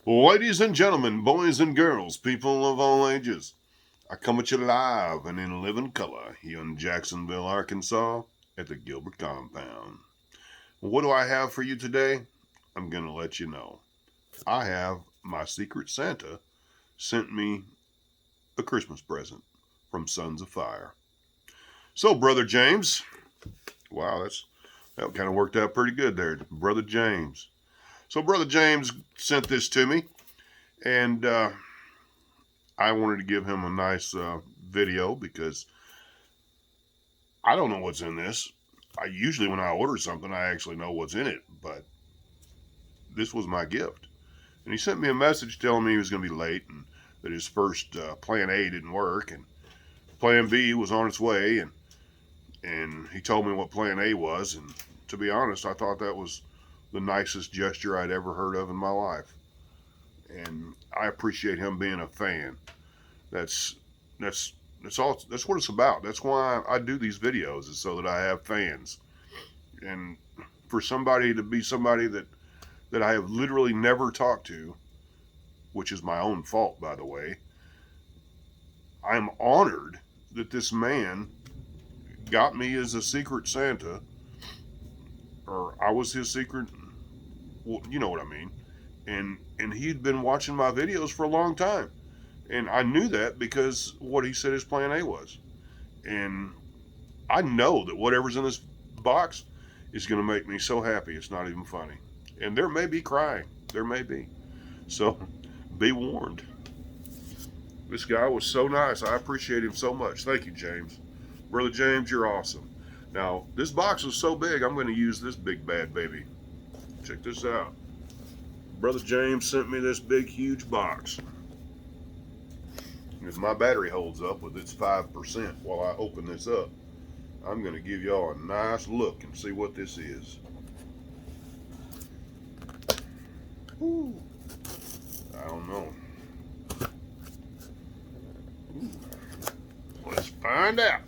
Ladies and gentlemen, boys and girls, people of all ages, I come at you live and in living color here in Jacksonville, Arkansas at the Gilbert compound. What do I have for you today? I'm going to let you know. I have my Secret Santa sent me a Christmas present from Sons of Fire. So, Brother James, wow, that kind of worked out pretty good there, Brother James. So, Brother James sent this to me, and I wanted to give him a nice video because I don't know what's in this. Usually when I order something, I actually know what's in it, but this was my gift. And he sent me a message telling me he was going to be late and that his first plan A didn't work and plan B was on its way, and he told me what plan A was, and to be honest, I thought that was the nicest gesture I'd ever heard of in my life. And I appreciate him being a fan. That's all. That's what it's about. That's why I do these videos, is so that I have fans. And for somebody to be somebody that I have literally never talked to, which is my own fault, by the way, I'm honored that this man got me as a secret Santa, or I was his secret. Well, you know what I mean. And he'd been watching my videos for a long time. And I knew that because what he said his plan A was. And I know that whatever's in this box is going to make me so happy it's not even funny. And there may be crying. There may be. So be warned. This guy was so nice. I appreciate him so much. Thank you, James. Brother James, you're awesome. Now, this box is so big, I'm going to use this big bad baby. Check this out. Brother James sent me this big, huge box. If my battery holds up with its 5% while I open this up, I'm going to give y'all a nice look and see what this is. Ooh, I don't know. Ooh. Let's find out.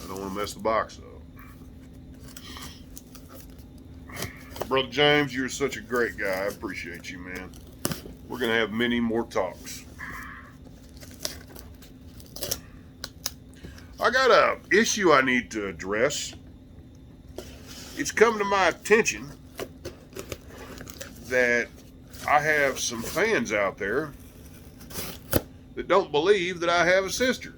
I don't want to mess the box up. Brother James, you're such a great guy. I appreciate you, man. We're going to have many more talks. I got an issue I need to address. It's come to my attention that I have some fans out there that don't believe that I have a sister.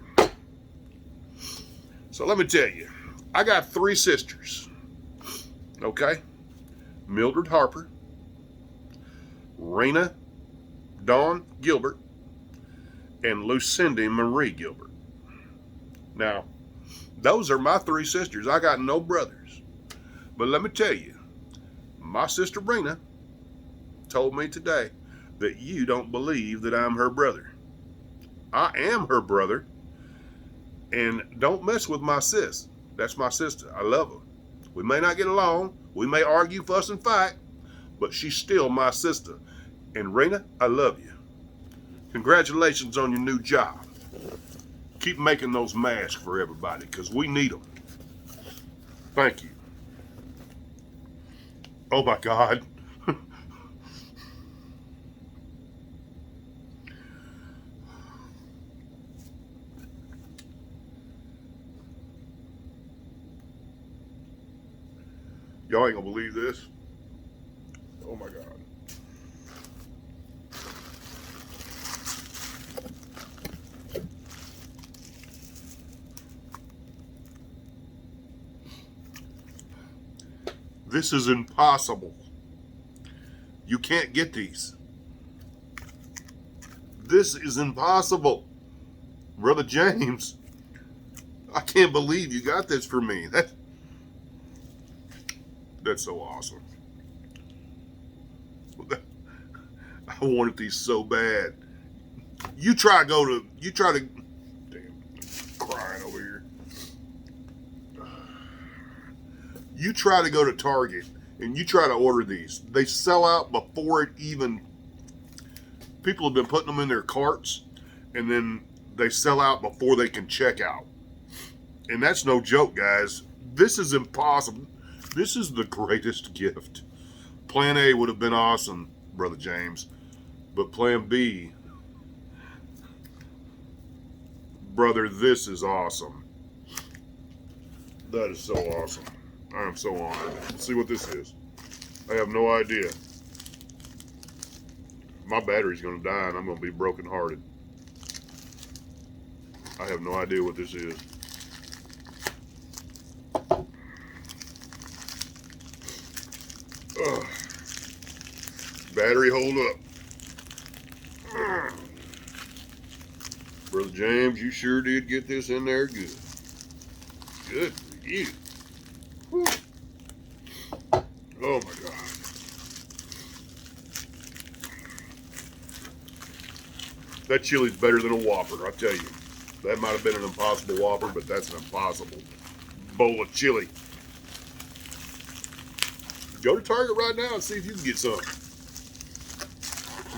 So let me tell you, I got 3 sisters. Okay? Mildred Harper, Raina Dawn Gilbert, and Lucinda Marie Gilbert. Now, those are my 3 sisters. I got no brothers. But let me tell you, my sister Raina told me today that you don't believe that I'm her brother. I am her brother, and don't mess with my sis. That's my sister. I love her. We may not get along. We may argue, fuss, and fight, but she's still my sister. And Raina, I love you. Congratulations on your new job. Keep making those masks for everybody, because we need them. Thank you. Oh my God. Y'all ain't gonna believe this. Oh my God. This is impossible. You can't get these. This is impossible. Brother James, I can't believe you got this for me. That's so awesome. I wanted these so bad. You try to damn, crying over here. You try to go to Target and you try to order these. They sell out before it even, people have been putting them in their carts, and then they sell out before they can check out. And that's no joke, guys. This is impossible. This is the greatest gift. Plan A would have been awesome. Brother James. But plan B, brother, this is awesome. That is so awesome. I am so honored. Let's see what this is. I have no idea. My battery's going to die and I'm going to be brokenhearted. I have no idea what this is. Ugh. Battery hold up. Brother James, you sure did get this in there good. Good for you. Whew. Oh my God. That chili's better than a Whopper, I tell you. That might have been an impossible Whopper, but that's an impossible bowl of chili. Go to Target right now and see if you can get some.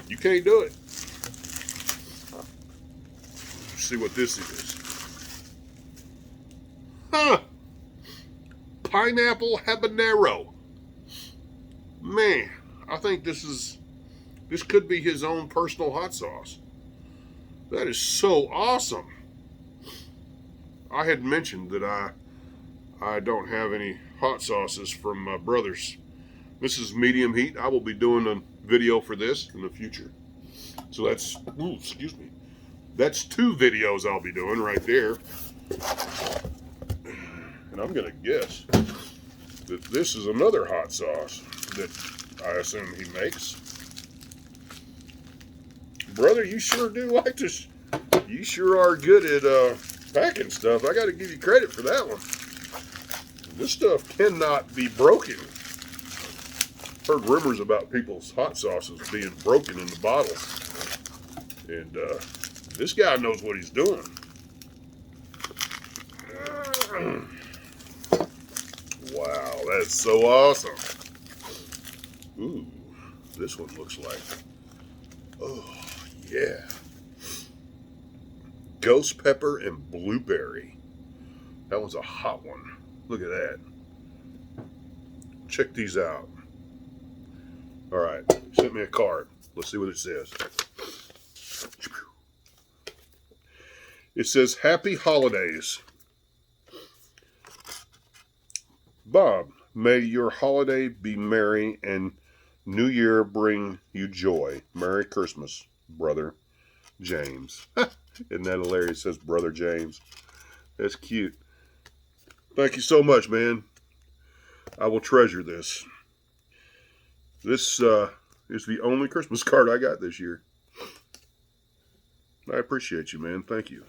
You can't do it. Let's see what this is. Huh. Pineapple habanero. Man, I think this could be his own personal hot sauce. That is so awesome. I had mentioned that I don't have any hot sauces from my brothers. This is medium heat. I will be doing a video for this in the future. So that's, excuse me. That's 2 videos I'll be doing right there. And I'm going to guess that this is another hot sauce that I assume he makes. Brother, you sure do like to, you sure are good at packing stuff. I got to give you credit for that one. This stuff cannot be broken. Heard rumors about people's hot sauces being broken in the bottles. And this guy knows what he's doing. Wow, that's so awesome. Ooh, this one looks like, oh yeah. Ghost pepper and blueberry. That one's a hot one. Look at that. Check these out. All right, sent me a card. Let's see what it says. It says, Happy Holidays. Bob, may your holiday be merry and New Year bring you joy. Merry Christmas, Brother James. Isn't that hilarious? It says Brother James. That's cute. Thank you so much, man. I will treasure this. This is the only Christmas card I got this year. I appreciate you, man. Thank you.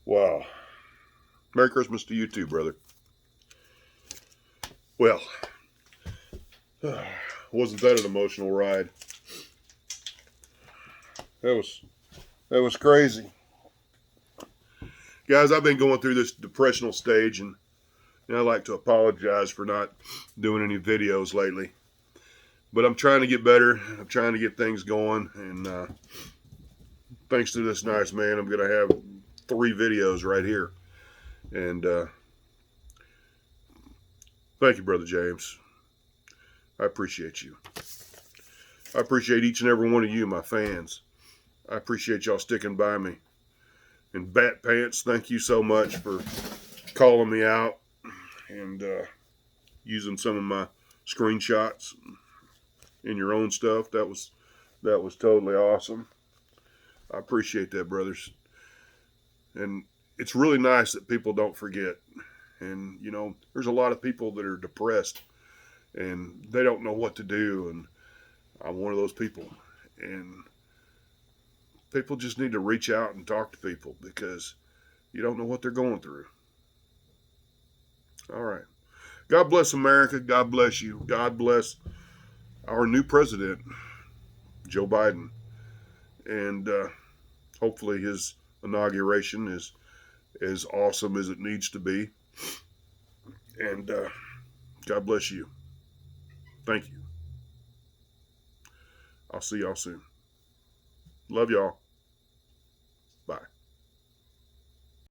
Wow. Merry Christmas to you too, brother. Well, wasn't that an emotional ride? That was crazy. Guys, I've been going through this depressional stage, and I'd like to apologize for not doing any videos lately. But I'm trying to get better. I'm trying to get things going, and thanks to this nice man, I'm going to have 3 videos right here. And thank you, Brother James. I appreciate you. I appreciate each and every one of you, my fans. I appreciate y'all sticking by me. And Bat Pants, thank you so much for calling me out and using some of my screenshots in your own stuff. That was totally awesome. I appreciate that, brothers. And it's really nice that people don't forget. And, you know, there's a lot of people that are depressed and they don't know what to do. And I'm one of those people. And people just need to reach out and talk to people because you don't know what they're going through. All right. God bless America. God bless you. God bless our new president, Joe Biden. And hopefully his inauguration is as awesome as it needs to be. And God bless you. Thank you. I'll see y'all soon. Love y'all.